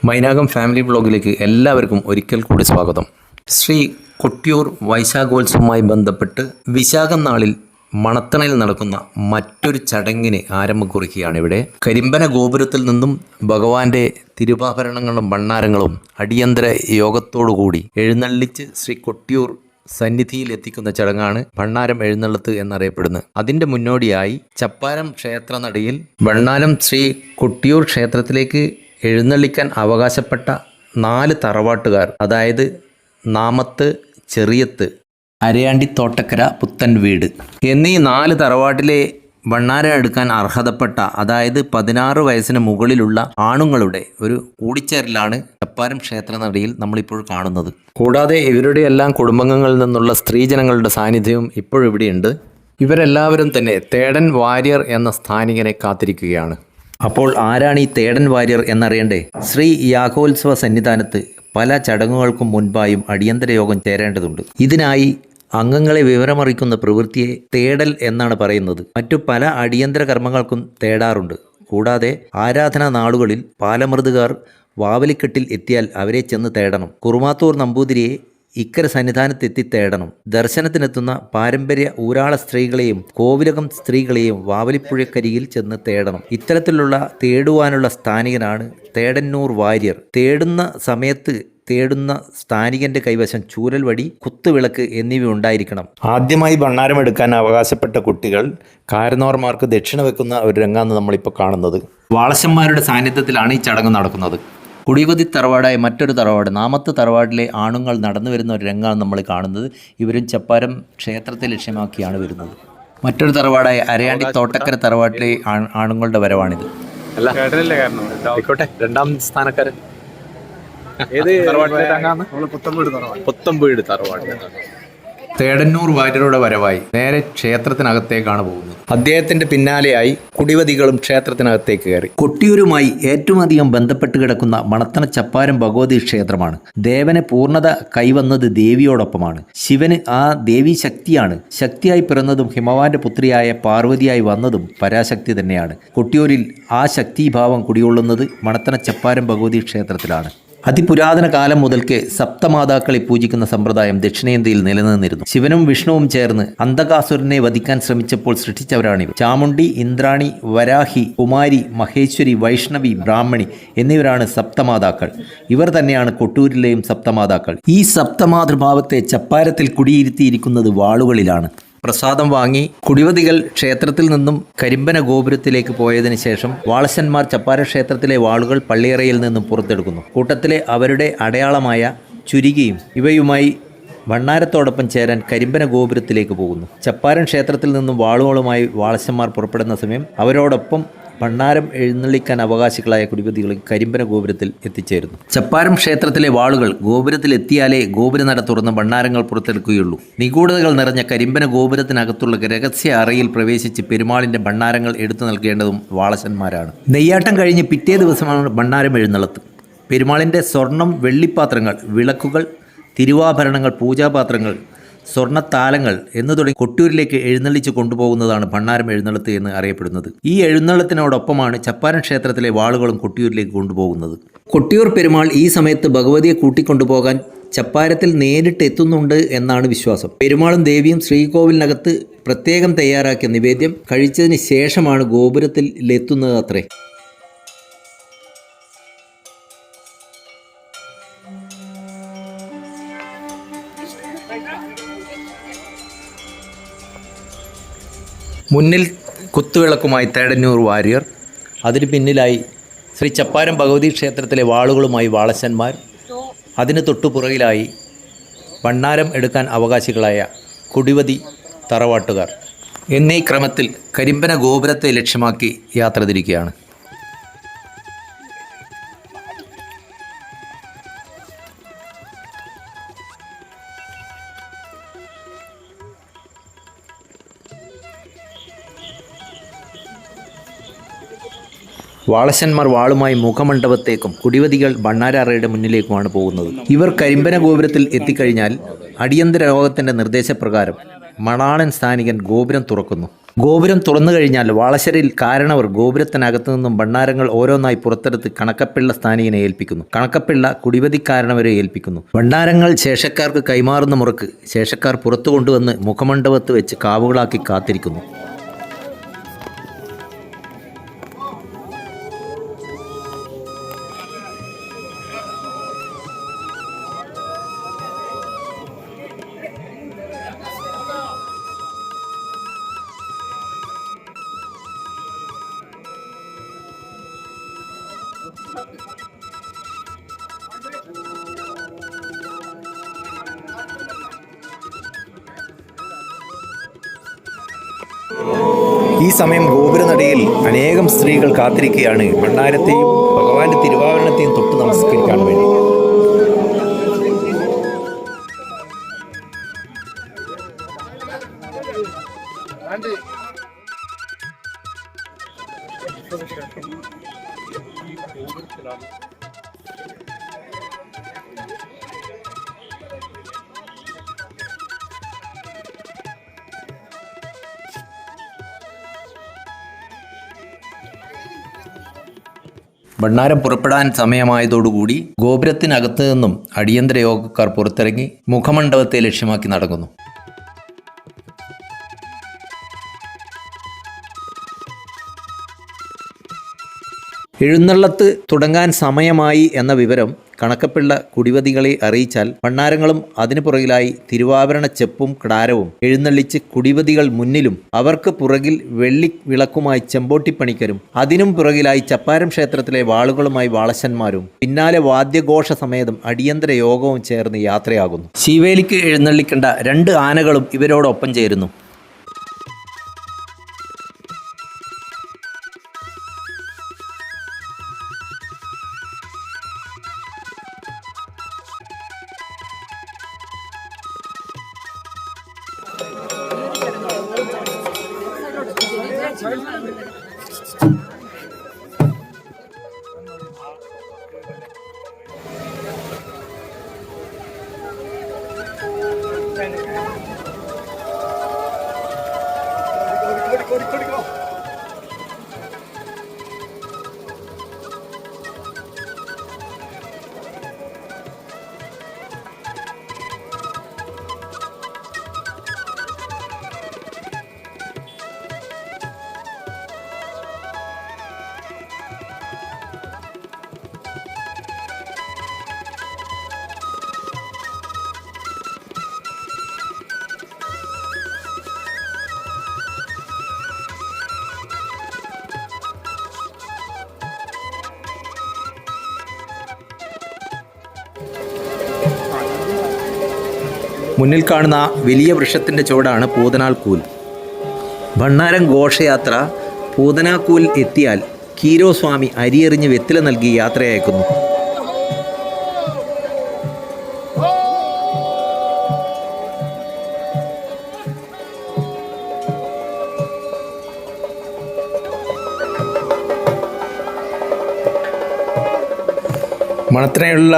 Mainakam family വ്ളോഗിലേക്ക് എല്ലാവർക്കും ഒരിക്കൽ കൂടി സ്വാഗതം. ശ്രീ കൊട്ടിയൂർ വൈശാഖോത്സവവുമായി ബന്ധപ്പെട്ട് വിശാഖം നാളിൽ മണത്തണയിൽ നടക്കുന്ന മറ്റൊരു ചടങ്ങിന് ആരംഭം കുറിക്കുകയാണ്. ഇവിടെ കരിമ്പന ഗോപുരത്തിൽ നിന്നും ഭഗവാന്റെ തിരുവാഭരണങ്ങളും ഭണ്ണാരങ്ങളും അടിയന്തര യോഗത്തോടുകൂടി എഴുന്നള്ളിച്ച് ശ്രീ കൊട്ടിയൂർ സന്നിധിയിൽ എത്തിക്കുന്ന ചടങ്ങാണ് ഭണ്ണാരം എഴുന്നള്ളത്ത് എന്നറിയപ്പെടുന്നത്. അതിൻ്റെ മുന്നോടിയായി ചപ്പാരം ക്ഷേത്രനടയിൽ ഭണ്ണാരം ശ്രീ കൊട്ടിയൂർ ക്ഷേത്രത്തിലേക്ക് എഴുന്നള്ളിക്കാൻ അവകാശപ്പെട്ട 4 തറവാട്ടുകാർ, അതായത് നാമത്ത്, ചെറിയത്ത്, അരയാണ്ടി, തോട്ടക്കര, പുത്തൻ വീട് എന്നീ 4 തറവാട്ടിലെ ഭണ്ണാരം എടുക്കാൻ അർഹതപ്പെട്ട, അതായത് 16 വയസ്സിന് മുകളിലുള്ള ആണുങ്ങളുടെ ഒരു കൂടിച്ചേരലാണ് ചപ്പാരം ക്ഷേത്രനടയിൽ നമ്മളിപ്പോൾ കാണുന്നത്. കൂടാതെ ഇവരുടെ എല്ലാം കുടുംബങ്ങളിൽ നിന്നുള്ള സ്ത്രീജനങ്ങളുടെ സാന്നിധ്യവും ഇപ്പോഴിവിടെയുണ്ട്. ഇവരെല്ലാവരും തന്നെ തേടൻ വാര്യർ എന്ന സ്ഥാനികനെ കാത്തിരിക്കുകയാണ്. അപ്പോൾ ആരാണ് ഈ തേടൻ വാര്യർ എന്നറിയണ്ടേ? ശ്രീ യാഗോത്സവ സന്നിധാനത്ത് പല ചടങ്ങുകൾക്കും മുൻപായും അടിയന്തര യോഗം ചേരേണ്ടതുണ്ട്. ഇതിനായി അംഗങ്ങളെ വിവരമറിയിക്കുന്ന പ്രവൃത്തിയെ തേടൽ എന്നാണ് പറയുന്നത്. മറ്റു പല അടിയന്തര കർമ്മങ്ങൾക്കും തേടാറുണ്ട്. കൂടാതെ ആരാധനാ നാളുകളിൽ പാലമൃതുകാർ വാവലിക്കെട്ടിൽ എത്തിയാൽ അവരെ ചെന്ന് തേടണം. കുറുമാത്തൂർ നമ്പൂതിരിയെ ഇക്കര സന്നിധാനത്തെത്തി തേടണം. ദർശനത്തിനെത്തുന്ന പാരമ്പര്യ ഊരാള സ്ത്രീകളെയും കോവിലകം സ്ത്രീകളെയും വാവലിപ്പുഴക്കരിയിൽ ചെന്ന് തേടണം. ഇത്തരത്തിലുള്ള തേടുവാനുള്ള സ്ഥാനികനാണ് തേടന്നൂർ വാര്യർ. തേടുന്ന സമയത്ത് തേടുന്ന സ്ഥാനികന്റെ കൈവശം ചൂരൽ വടി, കുത്തുവിളക്ക് എന്നിവ ഉണ്ടായിരിക്കണം. ആദ്യമായി ഭണ്ണാരം എടുക്കാൻ അവകാശപ്പെട്ട കുട്ടികൾ കാരണവർമാർക്ക് ദക്ഷിണ വെക്കുന്ന ഒരു രംഗമാണ് നമ്മളിപ്പോൾ കാണുന്നത്. വാളശന്മാരുടെ സാന്നിധ്യത്തിലാണ് ഈ ചടങ്ങ് നടക്കുന്നത്. കുടിവതി തറവാടായ മറ്റൊരു തറവാട്, നാമത്ത് തറവാടിലെ ആണുങ്ങൾ നടന്നു വരുന്ന ഒരു രംഗമാണ് നമ്മൾ കാണുന്നത്. ഇവരും ചപ്പാരം ക്ഷേത്രത്തെ ലക്ഷ്യമാക്കിയാണ് വരുന്നത്. മറ്റൊരു തറവാടായ അരയാണ്ടി, തോട്ടക്കര തറവാട്ടിലെ ആണുങ്ങളുടെ വരവാണിത്. രണ്ടാം സ്ഥാനക്കാരൻ പുത്തമ്പീട് തറവാട്. തേടന്നൂർ വാര്യരുടെ വരവായി നേരെ ക്ഷേത്രത്തിനകത്തേക്കാണ് പോകുന്നത്. അദ്ദേഹത്തിന്റെ പിന്നാലെയായി കുടിവതികളും ക്ഷേത്രത്തിനകത്തേക്ക് കയറി. കൊട്ടിയൂരുമായി ഏറ്റവും അധികം ബന്ധപ്പെട്ട് കിടക്കുന്ന മണത്തണ ചപ്പാരം ഭഗവതി ക്ഷേത്രമാണ്. ദേവനെ പൂർണ്ണത കൈവന്നത് ദേവിയോടൊപ്പമാണ്. ശിവന് ആ ദേവി ശക്തിയാണ്. ശക്തിയായി പിറന്നതും ഹിമവാന്റെ പുത്രിയായ പാർവതിയായി വന്നതും പരാശക്തി തന്നെയാണ്. കൊട്ടിയൂരിൽ ആ ശക്തിഭാവം കുടികൊള്ളുന്നത് മണത്തണ ചപ്പാരം ഭഗവതി ക്ഷേത്രത്തിലാണ്. അതിപുരാതന കാലം മുതൽക്കേ സപ്തമാതാക്കളെ പൂജിക്കുന്ന സമ്പ്രദായം ദക്ഷിണേന്ത്യയിൽ നിലനിന്നിരുന്നു. ശിവനും വിഷ്ണുവും ചേർന്ന് അന്ധകാസുരനെ വധിക്കാൻ ശ്രമിച്ചപ്പോൾ സൃഷ്ടിച്ചവരാണിവർ. ചാമുണ്ഡി, ഇന്ദ്രാണി, വരാഹി, കുമാരി, മഹേശ്വരി, വൈഷ്ണവി, ബ്രാഹ്മണി എന്നിവരാണ് സപ്തമാതാക്കൾ. ഇവർ തന്നെയാണ് കൊട്ടൂരിലെയും സപ്തമാതാക്കൾ. ഈ സപ്തമാതൃഭാവത്തെ ചപ്പാരത്തിൽ കുടിയിരുത്തിയിരിക്കുന്നത് വാളുകളിലാണ്. പ്രസാദം വാങ്ങി കുടിവതികൾ ക്ഷേത്രത്തിൽ നിന്നും കരിമ്പന ഗോപുരത്തിലേക്ക് പോയതിനു ശേഷം വാളശന്മാർ ചപ്പാര ക്ഷേത്രത്തിലെ വാളുകൾ പള്ളിയറയിൽ നിന്നും പുറത്തെടുക്കുന്നു. കൂട്ടത്തിലെ അവരുടെ അടയാളമായ ചുരികയും ഇവയുമായി ഭണ്ണാരത്തോടൊപ്പം ചേരാൻ കരിമ്പന ഗോപുരത്തിലേക്ക് പോകുന്നു. ചപ്പാരൻ ക്ഷേത്രത്തിൽ നിന്നും വാളുകളുമായി വാളശന്മാർ പുറപ്പെടുന്ന സമയം അവരോടൊപ്പം ഭണ്ണാരം എഴുന്നള്ളിക്കാൻ അവകാശികളായ കുടിവതികൾ കരിമ്പന ഗോപുരത്തിൽ എത്തിച്ചേരുന്നു. ചപ്പാരം ക്ഷേത്രത്തിലെ വാളുകൾ ഗോപുരത്തിലെത്തിയാലേ ഗോപുരനട തുറന്ന് ഭണ്ണാരങ്ങൾ പുറത്തെടുക്കുകയുള്ളൂ. നിഗൂഢതകൾ നിറഞ്ഞ കരിമ്പന ഗോപുരത്തിനകത്തുള്ള രഹസ്യ അറയിൽ പ്രവേശിച്ച് പെരുമാളിന്റെ ഭണ്ണാരങ്ങൾ എടുത്തു നൽകേണ്ടതും വാളശന്മാരാണ്. നെയ്യാട്ടം കഴിഞ്ഞ് പിറ്റേ ദിവസമാണ് ഭണ്ണാരം എഴുന്നള്ളത്ത്. പെരുമാളിന്റെ സ്വർണം, വെള്ളിപ്പാത്രങ്ങൾ, വിളക്കുകൾ, തിരുവാഭരണങ്ങൾ, പൂജാപാത്രങ്ങൾ, സ്വർണ്ണത്താലങ്ങൾ എന്നു തുടങ്ങി കൊട്ടിയൂരിലേക്ക് എഴുന്നള്ളിച്ച് കൊണ്ടുപോകുന്നതാണ് ഭണ്ണാരം എഴുന്നള്ളത്ത് എന്ന് അറിയപ്പെടുന്നത്. ഈ എഴുന്നള്ളത്തിനോടൊപ്പമാണ് ചപ്പാരൻ ക്ഷേത്രത്തിലെ വാളുകളും കൊട്ടിയൂരിലേക്ക് കൊണ്ടുപോകുന്നത്. കൊട്ടിയൂർ പെരുമാൾ ഈ സമയത്ത് ഭഗവതിയെ കൂട്ടിക്കൊണ്ടുപോകാൻ ചപ്പാരത്തിൽ നേരിട്ട് എത്തുന്നുണ്ട് എന്നാണ് വിശ്വാസം. പെരുമാളും ദേവിയും ശ്രീകോവിലിനകത്ത് പ്രത്യേകം തയ്യാറാക്കിയ നിവേദ്യം കഴിച്ചതിന് ശേഷമാണ് ഗോപുരത്തിൽ എത്തുന്നത് അത്രേ. മുന്നിൽ കുത്തുവിളക്കുമായി തേടന്നൂർ വാര്യർ, അതിന് പിന്നിലായി ശ്രീ ചപ്പാരം ഭഗവതി ക്ഷേത്രത്തിലെ വാളുകളുമായി വാളശന്മാർ, അതിന് തൊട്ടുപുറകിലായി ഭണ്ണാരം എടുക്കാൻ അവകാശികളായ കുടിവതി തറവാട്ടുകാർ എന്നീ ക്രമത്തിൽ കരിമ്പന ഗോപുരത്തെ ലക്ഷ്യമാക്കി യാത്ര തിരിക്കുകയാണ്. വാളശന്മാർ വാളുമായി മുഖമണ്ഡപത്തേക്കും കുടിവതികൾ ഭണ്ണാരറയുടെ മുന്നിലേക്കുമാണ് പോകുന്നത്. ഇവർ കരിമ്പന ഗോപുരത്തിൽ എത്തിക്കഴിഞ്ഞാൽ അടിയന്തര യോഗത്തിൻ്റെ നിർദ്ദേശപ്രകാരം മണാളൻ സ്ഥാനികൻ ഗോപുരം തുറക്കുന്നു. ഗോപുരം തുറന്നു കഴിഞ്ഞാൽ വാളശ്ശേരിയിൽ കാരണവർ ഗോപുരത്തിനകത്തു നിന്നും ഭണ്ഡാരങ്ങൾ ഓരോന്നായി പുറത്തെടുത്ത് കണക്കപ്പിള്ള സ്ഥാനികനെ ഏൽപ്പിക്കുന്നു. കണക്കപ്പിള്ള കുടിവതിക്കാരണവരെ ഏൽപ്പിക്കുന്നു. ഭണ്ഡാരങ്ങൾ ശേഷക്കാർക്ക് കൈമാറുന്ന മുറക്ക് ശേഷക്കാർ പുറത്തു കൊണ്ടുവന്ന് മുഖമണ്ഡപത്ത് വെച്ച് കാവുകളാക്കി കാത്തിരിക്കുന്നു. ഈ സമയം ഗോപുരനടയിൽ അനേകം സ്ത്രീകൾ കാത്തിരിക്കുകയാണ് ഭണ്ഡാരത്തെയും ഭഗവാന്റെ തിരുവാഭരണത്തെയും തൊട്ട് നമസ്കരിക്കാൻ വേണ്ടി. ഭണ്ഡാരം പുറപ്പെടാൻ സമയമായതോടുകൂടി ഗോപുരത്തിനകത്ത് നിന്നും അടിയന്തര യോഗക്കാർ പുറത്തിറങ്ങി മുഖമണ്ഡപത്തെ ലക്ഷ്യമാക്കി നടക്കുന്നു. എഴുന്നള്ളത്ത് തുടങ്ങാൻ സമയമായി എന്ന വിവരം കണക്കപ്പിള്ള കുടിവതികളെ അറിയിച്ചാൽ ഭണ്ഡാരങ്ങളും അതിനു പുറകിലായി തിരുവാഭരണ ചെപ്പും കിടാരവും എഴുന്നള്ളിച്ച് കുടിവതികൾ മുന്നിലും അവർക്ക് പുറകിൽ വെള്ളി വിളക്കുമായി ചെമ്പോട്ടിപ്പണിക്കരും അതിനും പുറകിലായി ചപ്പാരം ക്ഷേത്രത്തിലെ വാളുകളുമായി വാളശന്മാരും പിന്നാലെ വാദ്യഘോഷ സമേതം അടിയന്തര യോഗവും ചേർന്ന് യാത്രയാകുന്നു. ശിവേലിക്ക് എഴുന്നള്ളിക്കേണ്ട 2 ആനകളും ഇവരോടൊപ്പം ചേരുന്നു. മുന്നിൽ കാണുന്ന വലിയ വൃക്ഷത്തിൻ്റെ ചുവടാണ് പൂതനാൾക്കൂൽ. ഭണ്ഡാരം ഘോഷയാത്ര പൂതനാക്കൂൽ എത്തിയാൽ കീരോ സ്വാമി അരിയെറിഞ്ഞ് വെറ്റില നൽകി യാത്രയയക്കുന്നു. മണത്തിനായുള്ള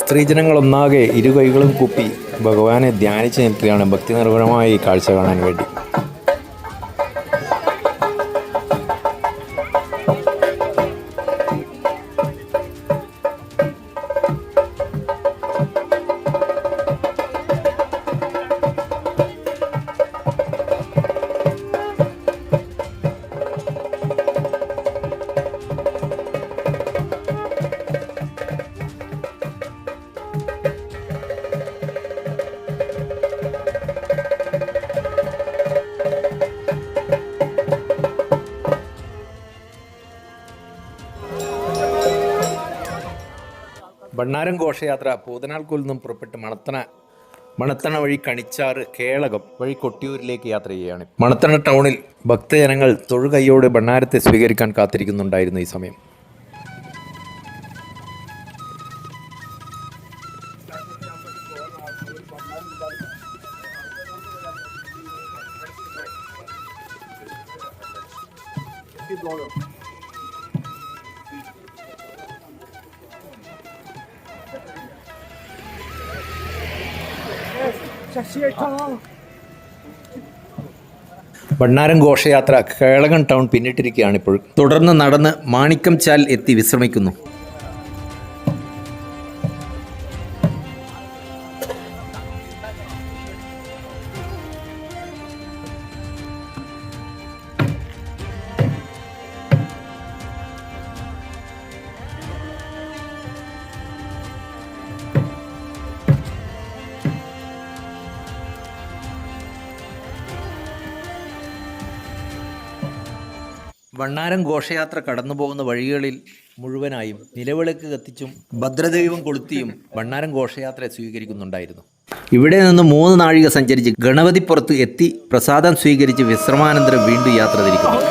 സ്ത്രീജനങ്ങളൊന്നാകെ ഇരുകൈകളും കൂപ്പി ഭഗവാനെ ധ്യാനിച്ച് നിൽക്കുകയാണ് ഭക്തി നിർഭരമായ ഈ കാഴ്ച കാണാൻ വേണ്ടി. ഭണ്ഡാരം ഘോഷയാത്ര പൂതനാൾക്കൂൽ നിന്നും പുറപ്പെട്ട് മണത്തണ വഴി കണിച്ചാറ് കേളകം വഴി കൊട്ടിയൂരിലേക്ക് യാത്ര ചെയ്യുകയാണ്. മണത്തണ ടൗണിൽ ഭക്തജനങ്ങൾ തൊഴുകൈയോടെ ഭണ്ഡാരത്തെ സ്വീകരിക്കാൻ കാത്തിരിക്കുന്നുണ്ടായിരുന്നു ഈ സമയം. ഭണ്ണാരം ഘോഷയാത്ര കേളകം ടൗൺ പിന്നിട്ടിരിക്കുകയാണ് ഇപ്പോൾ. തുടർന്ന് നടന്ന് മാണിക്കം ചാൽ എത്തി വിശ്രമിക്കുന്നു. വണ്ണാരം ഘോഷയാത്ര കടന്നുപോകുന്ന വഴികളിൽ മുഴുവനായും നിലവിളക്ക് കത്തിച്ചും ഭദ്രദൈവം കൊളുത്തിയും വണ്ണാരം ഘോഷയാത്രയെ സ്വീകരിക്കുന്നുണ്ടായിരുന്നു. ഇവിടെ നിന്ന് 3 നാഴിക സഞ്ചരിച്ച് ഗണപതിപ്പുറത്ത് എത്തി പ്രസാദം സ്വീകരിച്ച് വിശ്രമാനന്തരം വീണ്ടും യാത്ര തിരിക്കുന്നു.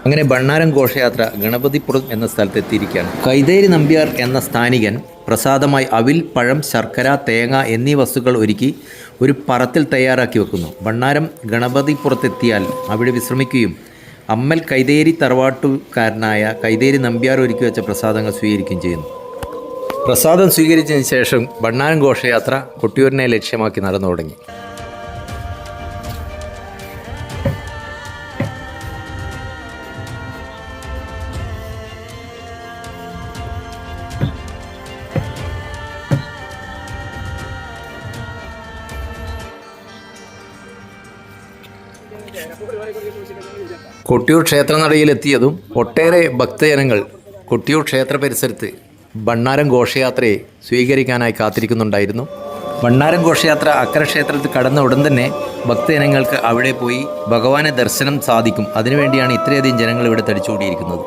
അങ്ങനെ ഭണ്ണാരം ഘോഷയാത്ര ഗണപതിപ്പുറം എന്ന സ്ഥലത്ത് എത്തിയിരിക്കുകയാണ്. കൈതേരി നമ്പ്യാർ എന്ന സ്ഥാനികൻ പ്രസാദമായി അവിൽ, പഴം, ശർക്കര, തേങ്ങ എന്നീ വസ്തുക്കൾ ഒരുക്കി ഒരു പറത്തിൽ തയ്യാറാക്കി വെക്കുന്നു. ഭണ്ണാരം ഗണപതിപ്പുറത്തെത്തിയാൽ അവിടെ വിശ്രമിക്കുകയും അമ്മൽ കൈതേരി തറവാട്ടുകാരനായ കൈതേരി നമ്പ്യാർ ഒരുക്കി വെച്ച പ്രസാദങ്ങൾ സ്വീകരിക്കുകയും ചെയ്യുന്നു. പ്രസാദം സ്വീകരിച്ചതിന് ശേഷം ഭണ്ണാരം ഘോഷയാത്ര കൊട്ടിയൂരിനെ ലക്ഷ്യമാക്കി നടന്നു തുടങ്ങി. കൊട്ടിയൂർ ക്ഷേത്രനടയിലെത്തിയതും ഒട്ടേറെ ഭക്തജനങ്ങൾ കൊട്ടിയൂർ ക്ഷേത്ര പരിസരത്ത് ഭണ്ണാരം ഘോഷയാത്രയെ സ്വീകരിക്കാനായി കാത്തിരിക്കുന്നുണ്ടായിരുന്നു. ഭണ്ണാരം ഘോഷയാത്ര അക്കര ക്ഷേത്രത്തിൽ കടന്ന ഉടൻ തന്നെ ഭക്തജനങ്ങൾക്ക് അവിടെ പോയി ഭഗവാനെ ദർശനം സാധിക്കും. അതിനുവേണ്ടിയാണ് ഇത്രയധികം ജനങ്ങൾ ഇവിടെ തടിച്ചുകൂടിയിരിക്കുന്നത്.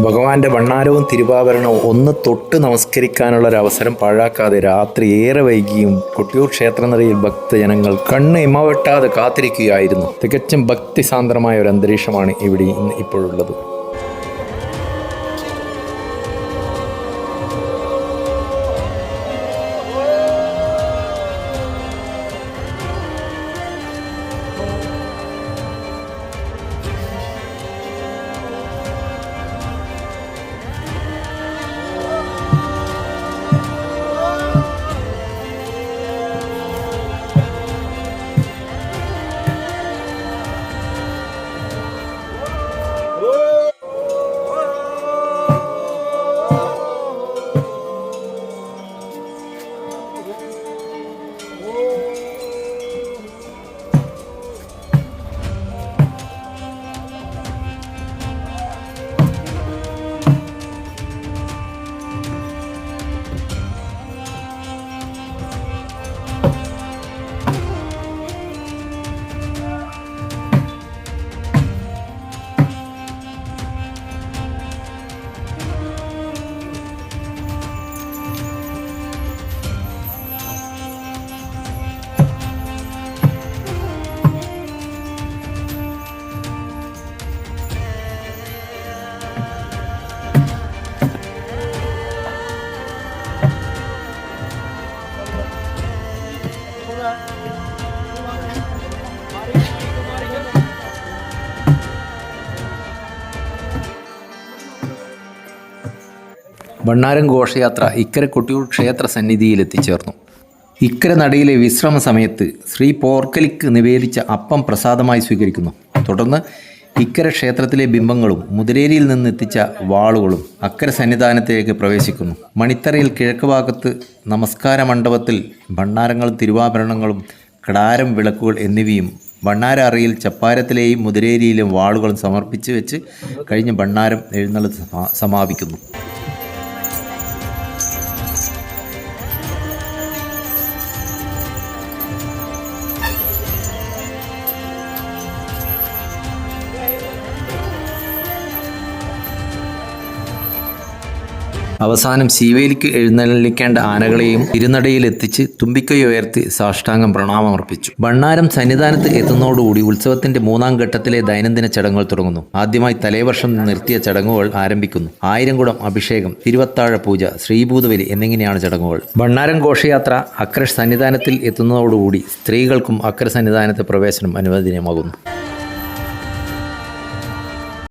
ഭഗവാന്റെ ഭണ്ണാരവും തിരുവാഭരണവും ഒന്ന് തൊട്ട് നമസ്കരിക്കാനുള്ളൊരവസരം പാഴാക്കാതെ രാത്രി ഏറെ വൈകിയും കൊട്ടിയൂർ ക്ഷേത്രനടയിൽ ഭക്തജനങ്ങൾ കണ്ണ് ഇമവെട്ടാതെ കാത്തിരിക്കുകയായിരുന്നു. തികച്ചും ഭക്തിസാന്ദ്രമായ ഒരു അന്തരീക്ഷമാണ് ഇവിടെ ഇപ്പോഴുള്ളത്. ഭണ്ണാരം ഘോഷയാത്ര ഇക്കരെ കൊട്ടിയൂർ ക്ഷേത്ര സന്നിധിയിൽ എത്തിച്ചേർന്നു. ഇക്കരെ നടയിലെ വിശ്രമ സമയത്ത് ശ്രീ പോർക്കലിക്ക് നിവേദിച്ച അപ്പം പ്രസാദമായി സ്വീകരിക്കുന്നു. തുടർന്ന് ഇക്കരെ ക്ഷേത്രത്തിലെ ബിംബങ്ങളും മുതിരേരിയിൽ നിന്നെത്തിച്ച വാളുകളും അക്കരെ സന്നിധാനത്തിലേക്ക് പ്രവേശിക്കുന്നു. മണിത്തറയിൽ കിഴക്ക് ഭാഗത്ത് നമസ്കാര മണ്ഡപത്തിൽ ഭണ്ണാരങ്ങളും തിരുവാഭരണങ്ങളും കടാരം വിളക്കുകൾ എന്നിവയും ഭണ്ണാര അറയിൽ ചപ്പാരത്തിലെയും മുതിരേരിയിലെയും വാളുകളും സമർപ്പിച്ച് വെച്ച് കഴിഞ്ഞ് ഭണ്ണാരം എഴുന്നള്ളത്ത് സമാപിക്കുന്നു. അവസാനം ശീവേലിക്ക് എഴുന്നള്ളിക്കേണ്ട ആനകളെയും തിരുനടയിൽ എത്തിച്ച് തുമ്പിക്കൈ ഉയർത്തി സാഷ്ടാംഗം പ്രണാമമർപ്പിച്ചു. ഭണ്ണാരം സന്നിധാനത്ത് എത്തുന്നതോടുകൂടി ഉത്സവത്തിന്റെ 3ാം ഘട്ടത്തിലെ ദൈനംദിന ചടങ്ങുകൾ തുടങ്ങുന്നു. ആദ്യമായി തലേവർഷം നിർത്തിയ ചടങ്ങുകൾ ആരംഭിക്കുന്നു. 1000 കുടം അഭിഷേകം, തിരുവത്താഴ പൂജ, ശ്രീഭൂതബലി എന്നിങ്ങനെയാണ് ചടങ്ങുകൾ. ഭണ്ണാരം ഘോഷയാത്ര അക്കരെ സന്നിധാനത്തിൽ എത്തുന്നതോടുകൂടി സ്ത്രീകൾക്കും അക്കരെ സന്നിധാനത്തെ പ്രവേശനം അനുവദനീയമാകുന്നു.